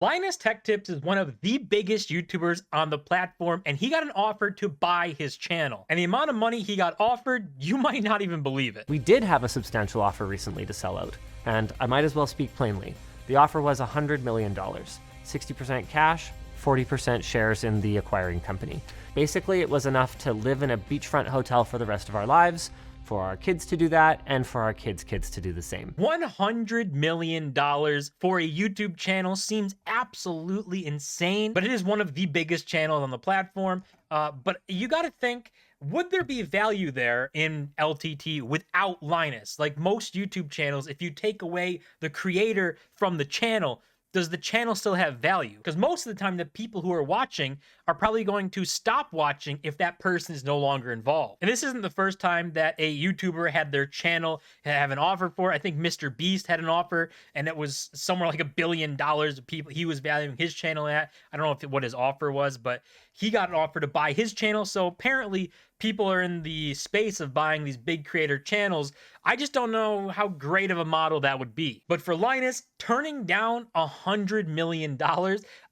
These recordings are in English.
Linus Tech Tips is one of the biggest YouTubers on the platform, and he got an offer to buy his channel. And the amount of money he got offered, you might not even believe it. We did have a substantial offer recently to sell out, and I might as well speak plainly. The offer was $100 million, 60% cash, 40% shares in the acquiring company. Basically, it was enough to live in a beachfront hotel for the rest of our lives, for our kids to do that, and for our kids' kids to do the same. $100 million for a YouTube channel seems absolutely insane, but it is one of the biggest channels on the platform. But you got to think, would there be value there in LTT without Linus? Like most YouTube channels, if you take away the creator from the channel, does the channel still have value? Because most of the time, the people who are watching are probably going to stop watching if that person is no longer involved. And this isn't the first time that a YouTuber had their channel have an offer for. I think Mr. Beast had an offer, and it was somewhere like $1 billion of people he was valuing his channel at. I don't know what his offer was, but he got an offer to buy his channel. So apparently people are in the space of buying these big creator channels. I just don't know how great of a model that would be. But for Linus, turning down $100 million,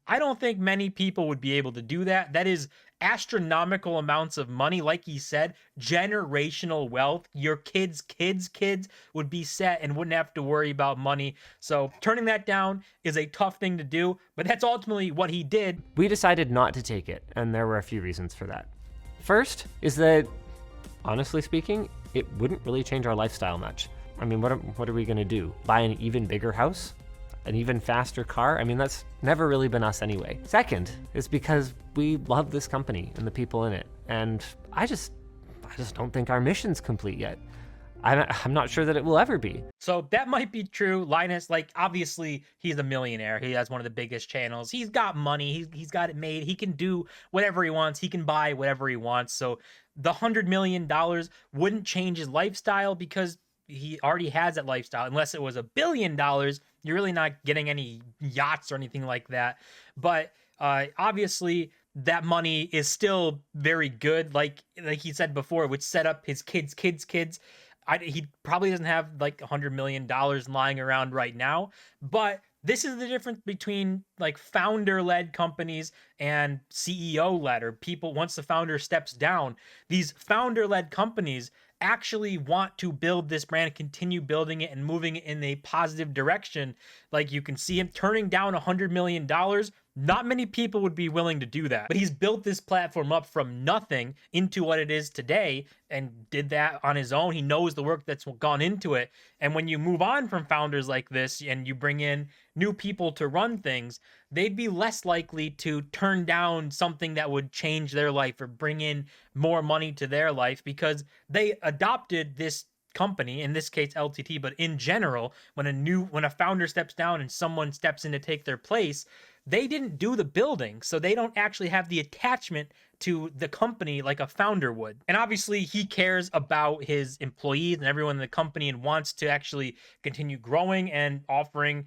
I don't think many people would be able to do that. That is astronomical amounts of money. Like he said, generational wealth. Your kids' kids would be set and wouldn't have to worry about money. So turning that down is a tough thing to do, but that's ultimately what he did. We decided not to take it, and there were a few reasons for that. First is that, honestly speaking, it wouldn't really change our lifestyle much. I mean, what are we gonna do? Buy an even bigger house? An even faster car? I mean, that's never really been us anyway. Second is because we love this company and the people in it. And I just don't think our mission's complete yet. I'm not sure that it will ever be. So that might be true. Linus, like, obviously he's a millionaire. He has one of the biggest channels. He's got money. He's got it made. He can do whatever he wants. He can buy whatever he wants. So the $100 million wouldn't change his lifestyle because he already has that lifestyle. Unless it was $1 billion, you're really not getting any yachts or anything like that. But obviously that money is still very good. Like he said before, it would set up his kids' he probably doesn't have like $100 million lying around right now, but this is the difference between like founder-led companies and CEO-led, or people, once the founder steps down, these founder-led companies actually want to build this brand, continue building it and moving it in a positive direction. Like you can see him turning down $100 million. Not many people would be willing to do that, but he's built this platform up from nothing into what it is today and did that on his own. He knows the work that's gone into it. And when you move on from founders like this and you bring in new people to run things, they'd be less likely to turn down something that would change their life or bring in more money to their life because they adopted this company, in this case LTT, but in general, when a founder steps down and someone steps in to take their place, they didn't do the building, so they don't actually have the attachment to the company like a founder would. And obviously he cares about his employees and everyone in the company and wants to actually continue growing and offering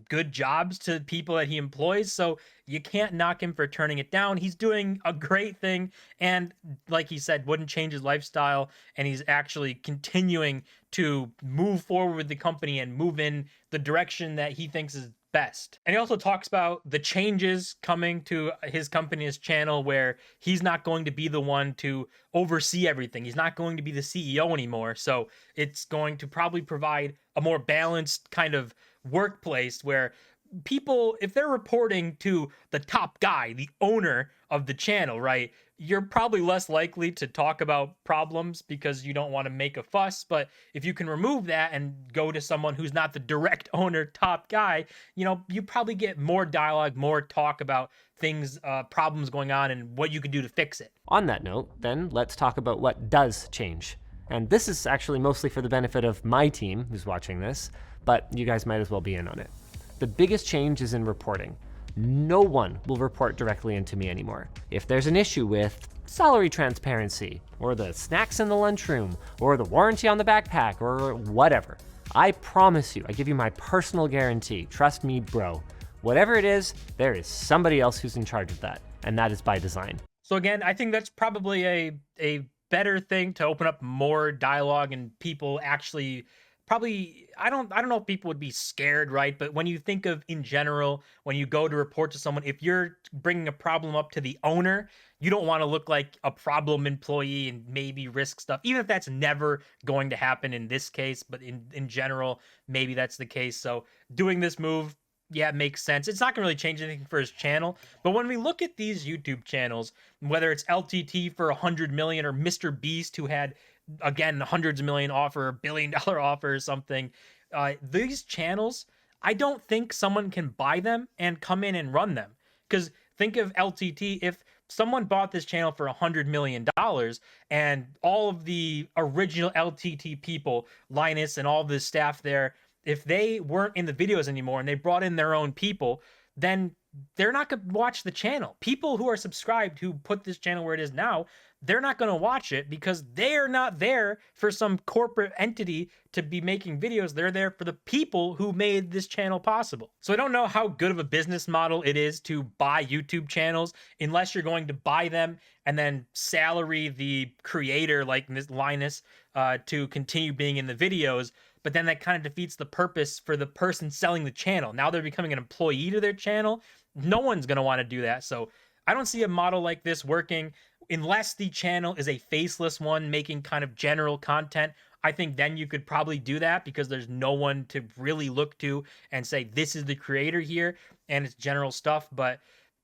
good jobs to people that he employs. So you can't knock him for turning it down. He's doing a great thing. And like he said, wouldn't change his lifestyle. And he's actually continuing to move forward with the company and move in the direction that he thinks is best. And he also talks about the changes coming to his company, his channel, where he's not going to be the one to oversee everything. He's not going to be the CEO anymore. So it's going to probably provide a more balanced kind of workplace where people, if they're reporting to the top guy, the owner of the channel, right, you're probably less likely to talk about problems because you don't want to make a fuss. But if you can remove that and go to someone who's not the direct owner, top guy, you probably get more dialogue, more talk about things, problems going on and what you can do to fix it. On that note, then let's talk about what does change. And this is actually mostly for the benefit of my team who's watching this, but you guys might as well be in on it. The biggest change is in reporting. No one will report directly into me anymore. If there's an issue with salary transparency, or the snacks in the lunchroom, or the warranty on the backpack, or whatever, I promise you, I give you my personal guarantee, trust me, bro, whatever it is, there is somebody else who's in charge of that, and that is by design. So again, I think that's probably a better thing to open up more dialogue and people actually probably I don't know if people would be scared, right? But when you think of in general, when you go to report to someone, if you're bringing a problem up to the owner, you don't want to look like a problem employee and maybe risk stuff, even if that's never going to happen in this case. But in general, maybe that's the case. So doing this move, yeah, it makes sense. It's not gonna really change anything for his channel. But when we look at these YouTube channels, whether it's LTT for 100 million or Mr. Beast, who had again hundreds of million offer, $1 billion offer or something, these channels, I don't think someone can buy them and come in and run them. Because think of LTT, if someone bought this channel for $100 million and all of the original LTT people, Linus and all the staff there, if they weren't in the videos anymore and they brought in their own people, then they're not going to watch the channel. People who are subscribed, who put this channel where it is now, they're not going to watch it because they're not there for some corporate entity to be making videos. They're there for the people who made this channel possible. So I don't know how good of a business model it is to buy YouTube channels unless you're going to buy them and then salary the creator like this Linus to continue being in the videos. But then that kind of defeats the purpose for the person selling the channel. Now they're becoming an employee to their channel. No one's going to want to do that. So I don't see a model like this working unless the channel is a faceless one making kind of general content. I think then you could probably do that because there's no one to really look to and say, this is the creator here and it's general stuff. But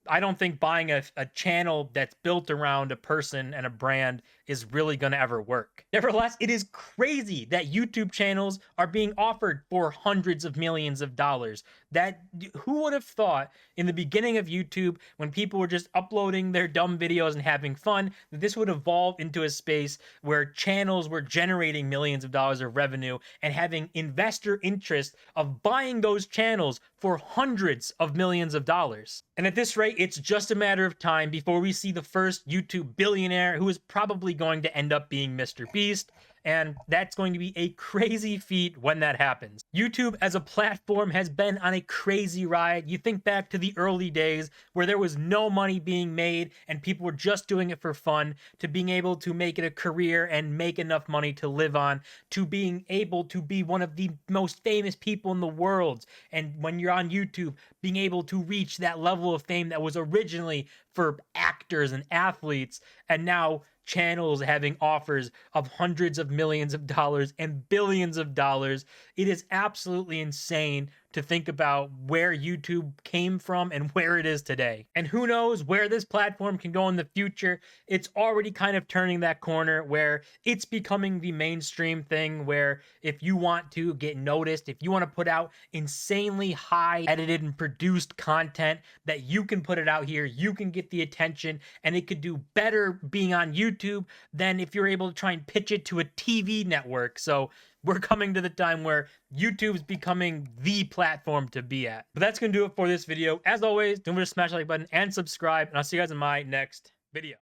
I don't think buying a channel that's built around a person and a brand is really going to ever work. Nevertheless, it is crazy that YouTube channels are being offered for hundreds of millions of dollars. That who would have thought in the beginning of YouTube, when people were just uploading their dumb videos and having fun, that this would evolve into a space where channels were generating millions of dollars of revenue and having investor interest of buying those channels for hundreds of millions of dollars. And at this rate, it's just a matter of time before we see the first YouTube billionaire, who is probably going to end up being Mr. Beast. And that's going to be a crazy feat when that happens. YouTube as a platform has been on a crazy ride. You think back to the early days where there was no money being made and people were just doing it for fun, to being able to make it a career and make enough money to live on, to being able to be one of the most famous people in the world. And when you're on YouTube, being able to reach that level of fame that was originally for actors and athletes, and now channels having offers of hundreds of millions of dollars and billions of dollars. It is absolutely insane to think about where YouTube came from and where it is today. And who knows where this platform can go in the future. It's already kind of turning that corner where it's becoming the mainstream thing, where if you want to get noticed, if you want to put out insanely high edited and produced content, that you can put it out here, you can get the attention, and it could do better being on YouTube than if you're able to try and pitch it to a TV network. So we're coming to the time where YouTube's becoming the platform to be at. But that's going to do it for this video. As always, don't forget to smash the like button and subscribe, and I'll see you guys in my next video.